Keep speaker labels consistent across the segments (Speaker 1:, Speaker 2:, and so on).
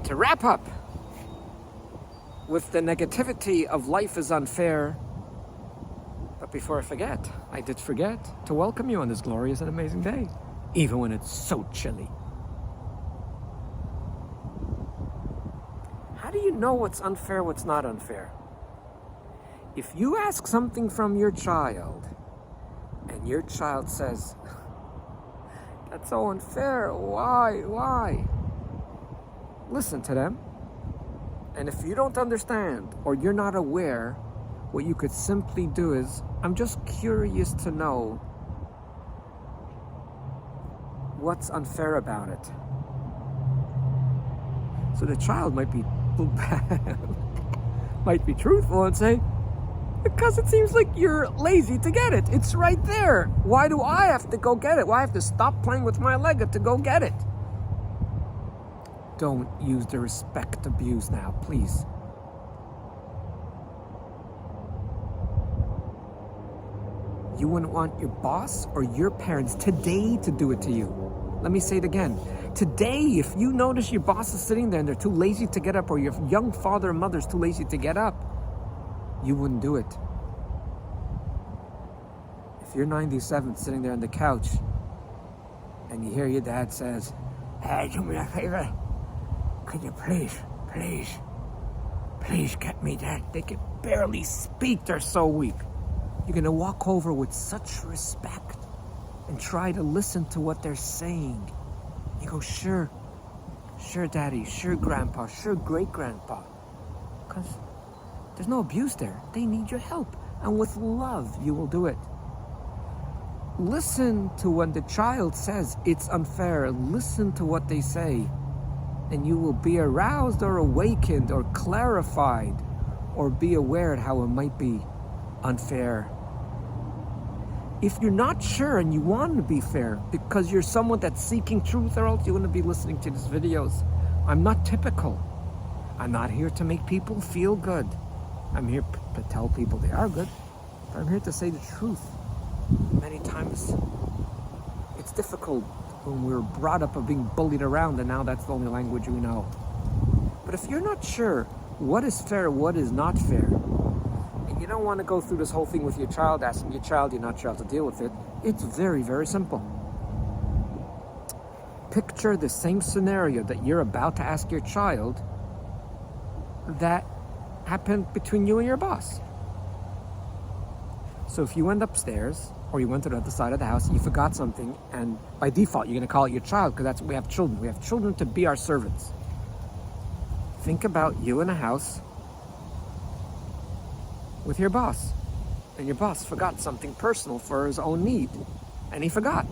Speaker 1: to wrap up with the negativity of life is unfair. But before I forget, I did forget to welcome you on this glorious and amazing day, even when it's so chilly. How do you know what's unfair, what's not unfair? If you ask something from your child, and your child says, "That's so unfair, why?" Listen to them. And if you don't understand, or you're not aware, what you could simply do is, I'm just curious to know what's unfair about it. So the child might be truthful and say, because it seems like you're lazy to get it. It's right there. Why do I have to go get it? Why do I have to stop playing with my Lego to go get it? Don't use the respect abuse now, please. You wouldn't want your boss or your parents today to do it to you. Let me say it again. Today, if you notice your boss is sitting there and they're too lazy to get up, or your young father or mother's too lazy to get up, you wouldn't do it. If you're 97 sitting there on the couch and you hear your dad says, "Hey, do me a favor. Could you please get me that?" They can barely speak, they're so weak. You're gonna walk over with such respect and try to listen to what they're saying. You go, sure daddy, sure grandpa, sure great grandpa. Because there's no abuse there. They need your help. And with love, you will do it. Listen to when the child says it's unfair. Listen to what they say. And you will be aroused or awakened or clarified or be aware of how it might be unfair. If you're not sure and you want to be fair because you're someone that's seeking truth, or else you wouldn't be listening to these videos. I'm not typical. I'm not here to make people feel good. I'm here to tell people they are good. But I'm here to say the truth. Many times it's difficult when we're brought up of being bullied around, and now that's the only language we know. But if you're not sure what is fair, what is not fair, and you don't want to go through this whole thing with your child, asking your child, you're not sure how to deal with it, it's very, very simple. Picture the same scenario that you're about to ask your child that happened between you and your boss. So if you went upstairs, or you went to the other side of the house, you forgot something, and by default you're going to call it your child, because that's what we have children. We have children to be our servants. Think about you in a house with your boss, and your boss forgot something personal for his own need, and he forgot.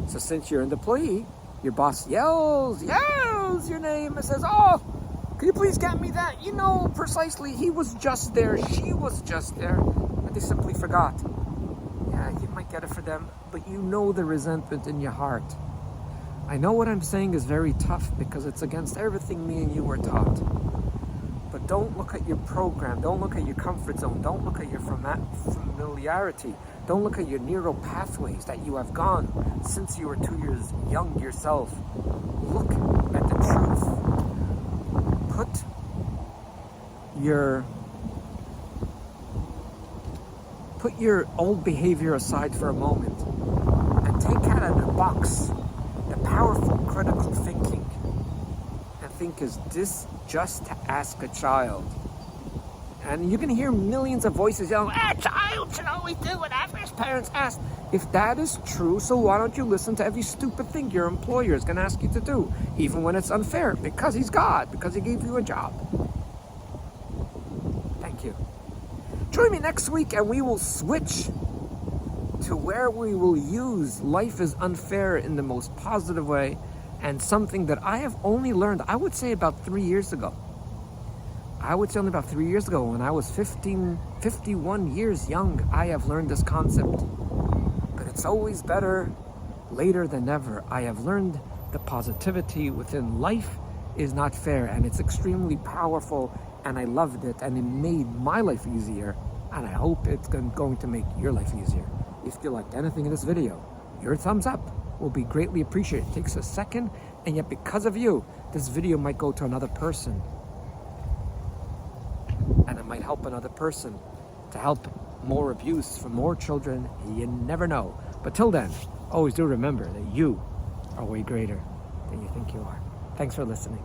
Speaker 1: So since you're an employee, your boss yells your name and says, "Oh, can you please get me that? You know precisely, he was just there, she was just there," and they simply forgot. Yeah, you might get it for them, but you know the resentment in your heart. I know what I'm saying is very tough because it's against everything me and you were taught. But don't look at your program, don't look at your comfort zone, don't look at your familiarity, don't look at your neural pathways that you have gone since you were 2 years young yourself. Look at the truth. Put your old behavior aside for a moment and take out of the box the powerful critical thinking and think, is this just to ask a child? And you can hear millions of voices yelling, "A child should always do whatever his parents ask." If that is true, so why don't you listen to every stupid thing your employer is going to ask you to do, even when it's unfair, because he's God, because he gave you a job. Thank you. Join me next week and we will switch to where we will use life is unfair in the most positive way, and something that I have only learned, I would say about 3 years ago. I would say only about 3 years ago, when I was 51 years young, I have learned this concept. But it's always better later than never. I have learned the positivity within life is not fair, and it's extremely powerful, and I loved it, and it made my life easier, and I hope it's going to make your life easier. If you liked anything in this video, your thumbs up will be greatly appreciated. It takes a second And yet because of you, this video might go to another person. And it might help another person to help more abuse from more children. You never know. But till then, always do remember that you are way greater than you think you are. Thanks for listening.